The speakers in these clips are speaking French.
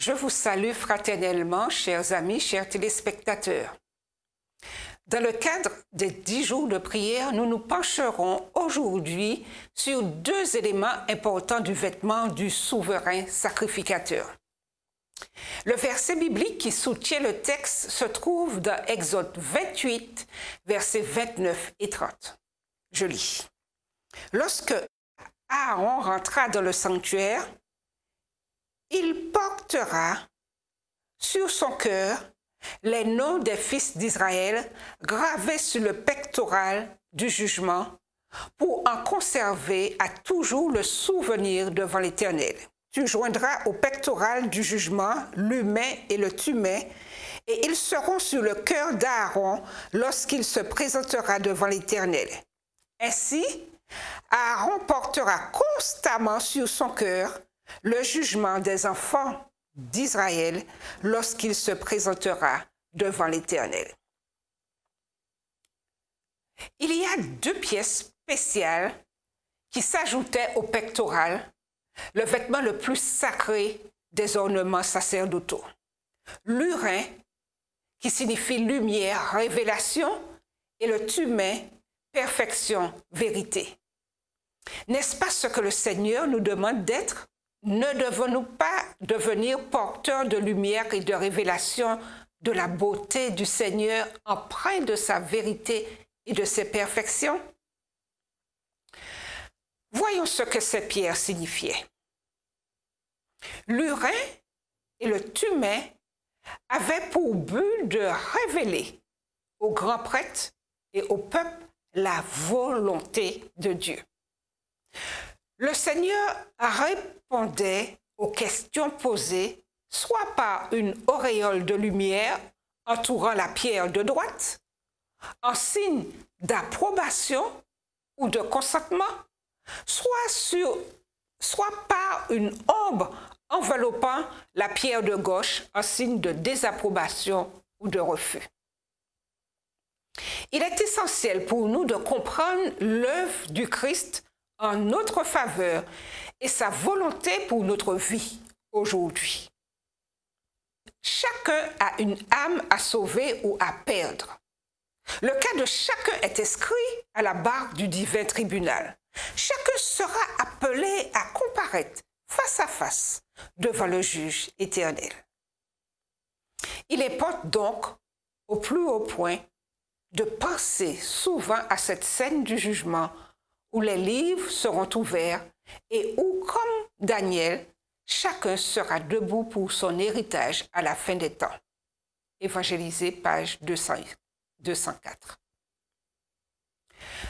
Je vous salue fraternellement, chers amis, chers téléspectateurs. Dans le cadre des 10 jours de prière, nous nous pencherons aujourd'hui sur 2 éléments importants du vêtement du souverain sacrificateur. Le verset biblique qui soutient le texte se trouve dans Exode 28, versets 29 et 30. Je lis. Lorsque Aaron rentra dans le sanctuaire, il portera sur son cœur les noms des fils d'Israël gravés sur le pectoral du jugement pour en conserver à toujours le souvenir devant l'Éternel. Tu joindras au pectoral du jugement l'humain et le thummim, et ils seront sur le cœur d'Aaron lorsqu'il se présentera devant l'Éternel. Ainsi, Aaron portera constamment sur son cœur le jugement des enfants d'Israël lorsqu'il se présentera devant l'Éternel. Il y a 2 pièces spéciales qui s'ajoutaient au pectoral, le vêtement le plus sacré des ornements sacerdotaux. L'urin, qui signifie lumière, révélation, et le thummim, perfection, vérité. N'est-ce pas ce que le Seigneur nous demande d'être? Ne devons-nous pas devenir porteurs de lumière et de révélation de la beauté du Seigneur, empreint de sa vérité et de ses perfections? Voyons ce que ces pierres signifiaient. L'urin et le thummim avaient pour but de révéler aux grands prêtres et au peuple la volonté de Dieu. Le Seigneur répondait aux questions posées soit par une auréole de lumière entourant la pierre de droite, en signe d'approbation ou de consentement, soit par une ombre enveloppant la pierre de gauche en signe de désapprobation ou de refus. Il est essentiel pour nous de comprendre l'œuvre du Christ en notre faveur et sa volonté pour notre vie aujourd'hui. Chacun a une âme à sauver ou à perdre. Le cas de chacun est inscrit à la barre du divin tribunal. Chacun sera appelé à comparaître face à face devant le juge éternel. Il importe donc, au plus haut point, de penser souvent à cette scène du jugement où les livres seront ouverts et où, comme Daniel, chacun sera debout pour son héritage à la fin des temps. Évangélisé, page 204.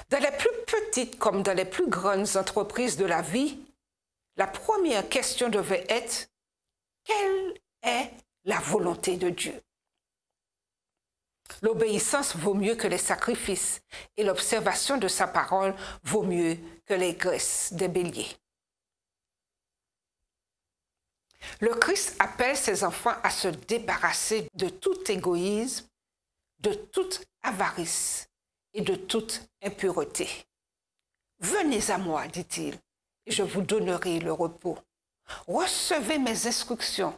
Dans les plus petites comme dans les plus grandes entreprises de la vie, la première question devait être: quelle est la volonté de Dieu? L'obéissance vaut mieux que les sacrifices et l'observation de sa parole vaut mieux que les graisses des béliers. Le Christ appelle ses enfants à se débarrasser de tout égoïsme, de toute avarice et de toute impureté. « Venez à moi, dit-il, et je vous donnerai le repos. Recevez mes instructions.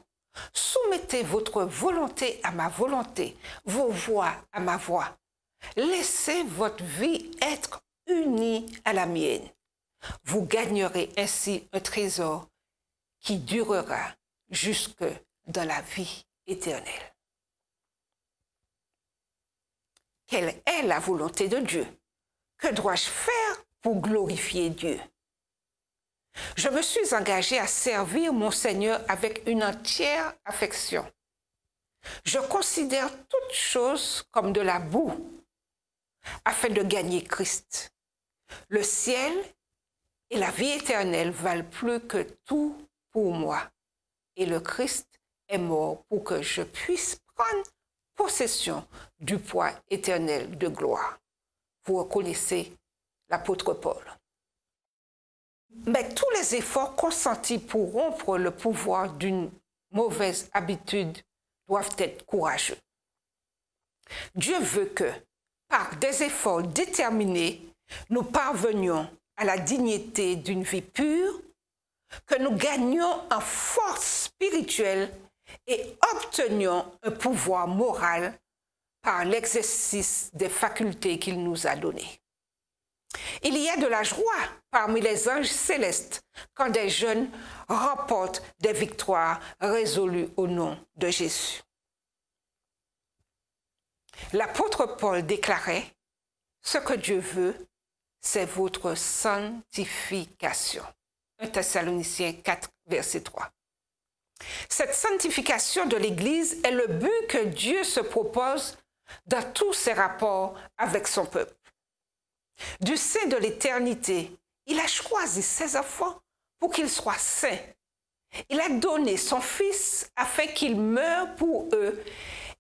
Soumettez votre volonté à ma volonté, vos voies à ma voie. Laissez votre vie être unie à la mienne. Vous gagnerez ainsi un trésor qui durera jusque dans la vie éternelle. » Quelle est la volonté de Dieu? Que dois-je faire pour glorifier Dieu? Je me suis engagé à servir mon Seigneur avec une entière affection. Je considère toutes choses comme de la boue afin de gagner Christ. Le ciel et la vie éternelle valent plus que tout pour moi. Et le Christ est mort pour que je puisse prendre possession du poids éternel de gloire. Vous reconnaissez l'apôtre Paul. Mais tous les efforts consentis pour rompre le pouvoir d'une mauvaise habitude doivent être courageux. Dieu veut que, par des efforts déterminés, nous parvenions à la dignité d'une vie pure, que nous gagnions en force spirituelle et obtenions un pouvoir moral par l'exercice des facultés qu'il nous a données. Il y a de la joie parmi les anges célestes quand des jeunes remportent des victoires résolues au nom de Jésus. L'apôtre Paul déclarait « Ce que Dieu veut, c'est votre sanctification ». 1 Thessaloniciens 4, verset 3. Cette sanctification de l'Église est le but que Dieu se propose dans tous ses rapports avec son peuple. Du sein de l'éternité, il a choisi ses enfants pour qu'ils soient saints. Il a donné son Fils afin qu'il meure pour eux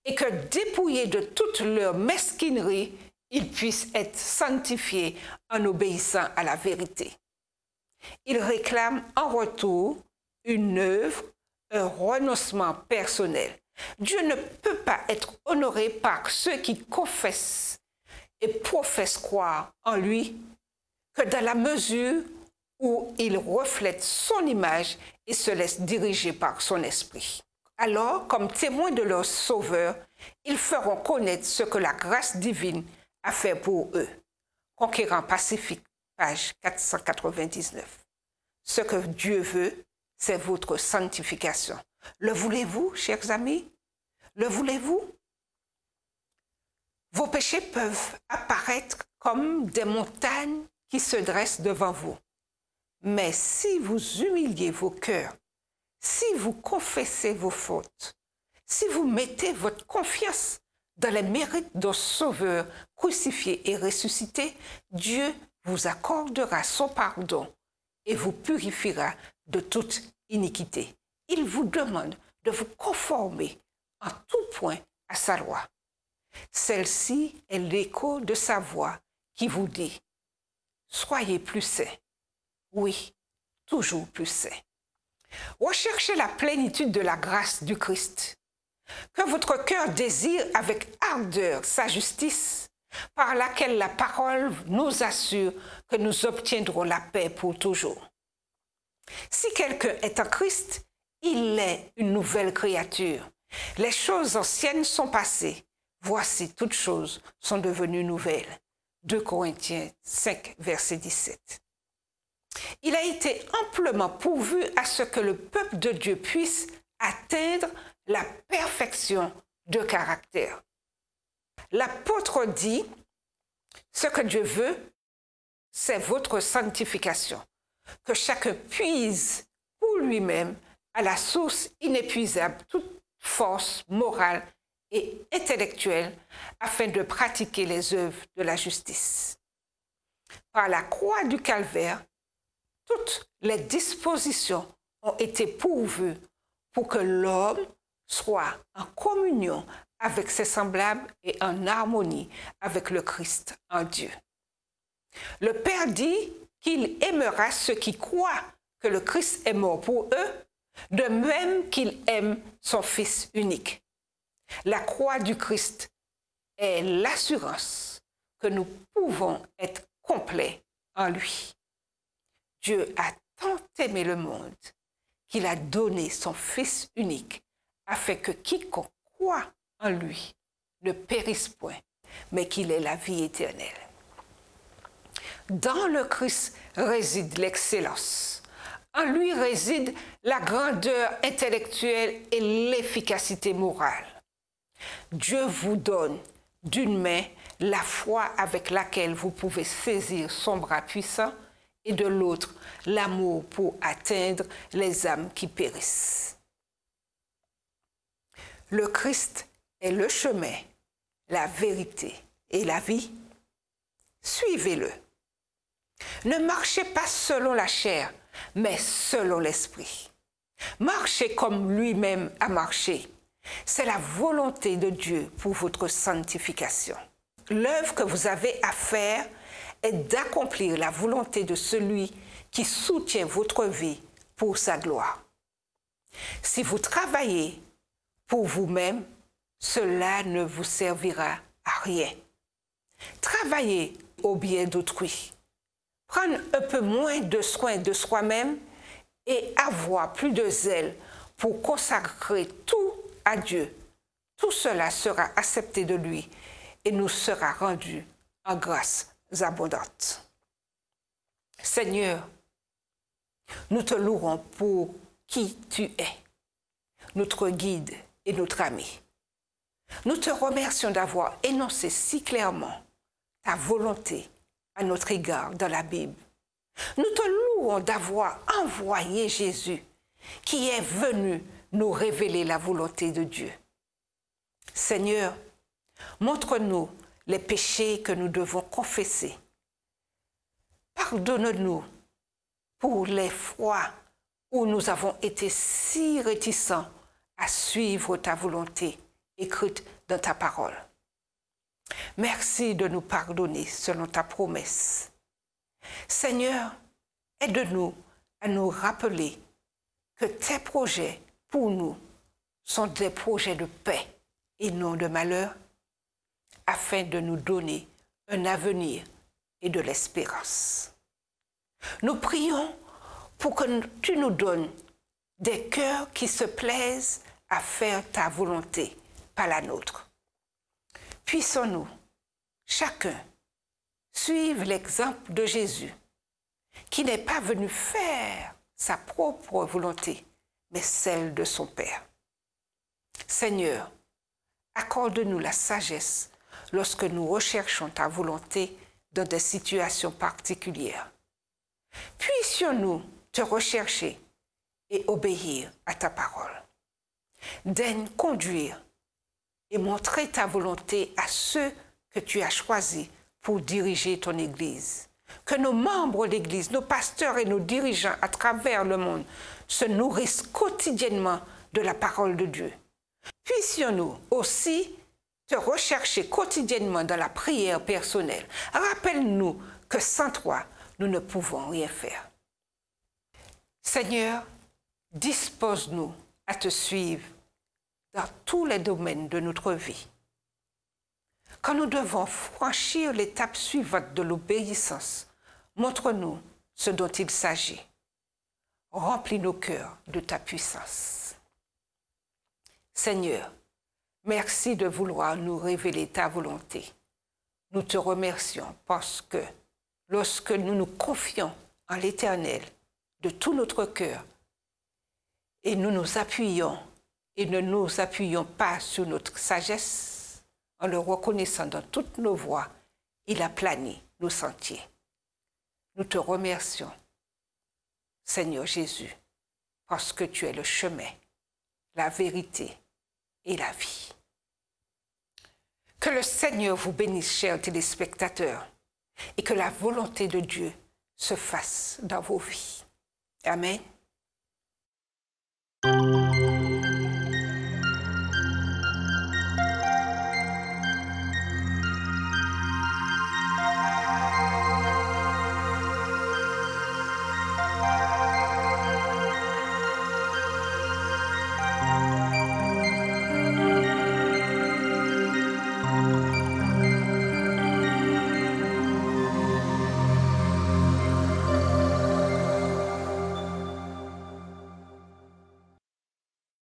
et que, dépouillés de toute leur mesquinerie, ils puissent être sanctifiés en obéissant à la vérité. Il réclame en retour une œuvre, un renoncement personnel. Dieu ne peut pas être honoré par ceux qui confessent et professent croire en lui que dans la mesure où ils reflètent son image et se laissent diriger par son esprit. Alors, comme témoins de leur Sauveur, ils feront connaître ce que la grâce divine a fait pour eux. Conquérant Pacifique, page 499. Ce que Dieu veut, c'est votre sanctification. Le voulez-vous, chers amis? Le voulez-vous? Vos péchés peuvent apparaître comme des montagnes qui se dressent devant vous. Mais si vous humiliez vos cœurs, si vous confessez vos fautes, si vous mettez votre confiance dans les mérites de Sauveur crucifié et ressuscité, Dieu vous accordera son pardon et vous purifiera de toute iniquité. Il vous demande de vous conformer en tout point à sa loi. Celle-ci est l'écho de sa voix qui vous dit « Soyez plus saints. Oui, toujours plus saints. » Recherchez la plénitude de la grâce du Christ. Que votre cœur désire avec ardeur sa justice, par laquelle la parole nous assure que nous obtiendrons la paix pour toujours. Si quelqu'un est en Christ, il est une nouvelle créature. Les choses anciennes sont passées. Voici, toutes choses sont devenues nouvelles. 2 Corinthiens 5, verset 17. Il a été amplement pourvu à ce que le peuple de Dieu puisse atteindre la perfection de caractère. L'apôtre dit, ce que Dieu veut, c'est votre sanctification, que chacun puise pour lui-même à la source inépuisable toute force morale et intellectuelle afin de pratiquer les œuvres de la justice. Par la croix du Calvaire, toutes les dispositions ont été pourvues pour que l'homme soit en communion avec ses semblables et en harmonie avec le Christ en Dieu. Le Père dit qu'il aimera ceux qui croient que le Christ est mort pour eux, de même qu'il aime son Fils unique. La croix du Christ est l'assurance que nous pouvons être complets en lui. Dieu a tant aimé le monde qu'il a donné son Fils unique afin que quiconque croit en lui ne périsse point, mais qu'il ait la vie éternelle. Dans le Christ réside l'excellence. En lui réside la grandeur intellectuelle et l'efficacité morale. Dieu vous donne d'une main la foi avec laquelle vous pouvez saisir son bras puissant et de l'autre l'amour pour atteindre les âmes qui périssent. Le Christ est le chemin, la vérité et la vie. Suivez-le. Ne marchez pas selon la chair, mais selon l'esprit. Marchez comme lui-même a marché. C'est la volonté de Dieu pour votre sanctification. L'œuvre que vous avez à faire est d'accomplir la volonté de celui qui soutient votre vie pour sa gloire. Si vous travaillez pour vous-même, cela ne vous servira à rien. Travaillez au bien d'autrui. Prendre un peu moins de soin de soi-même et avoir plus de zèle pour consacrer tout à Dieu, tout cela sera accepté de lui et nous sera rendu en grâces abondantes. Seigneur, nous te louons pour qui tu es, notre guide et notre ami. Nous te remercions d'avoir énoncé si clairement ta volonté à notre égard dans la Bible. Nous te louons d'avoir envoyé Jésus qui est venu nous révéler la volonté de Dieu. Seigneur, montre-nous les péchés que nous devons confesser. Pardonne-nous pour les fois où nous avons été si réticents à suivre ta volonté écrite dans ta parole. Merci de nous pardonner selon ta promesse. Seigneur, aide-nous à nous rappeler que tes projets pour nous sont des projets de paix et non de malheur, afin de nous donner un avenir et de l'espérance. Nous prions pour que tu nous donnes des cœurs qui se plaisent à faire ta volonté, pas la nôtre. Puissons-nous, chacun, suivre l'exemple de Jésus, qui n'est pas venu faire sa propre volonté, mais celle de son Père. Seigneur, accorde-nous la sagesse lorsque nous recherchons ta volonté dans des situations particulières. Puissions-nous te rechercher et obéir à ta parole. Daigne conduire et montrer ta volonté à ceux que tu as choisis pour diriger ton Église. Que nos membres d'Église, nos pasteurs et nos dirigeants à travers le monde se nourrissent quotidiennement de la parole de Dieu. Puissions-nous aussi te rechercher quotidiennement dans la prière personnelle. Rappelle-nous que sans toi, nous ne pouvons rien faire. Seigneur, dispose-nous à te suivre dans tous les domaines de notre vie. Quand nous devons franchir l'étape suivante de l'obéissance, montre-nous ce dont il s'agit. Remplis nos cœurs de ta puissance. Seigneur, merci de vouloir nous révéler ta volonté. Nous te remercions parce que lorsque nous nous confions en l'Éternel de tout notre cœur et nous nous appuyons et ne nous appuyons pas sur notre sagesse, en le reconnaissant dans toutes nos voies, il aplani nos sentiers. Nous te remercions, Seigneur Jésus, parce que tu es le chemin, la vérité et la vie. Que le Seigneur vous bénisse, chers téléspectateurs, et que la volonté de Dieu se fasse dans vos vies. Amen.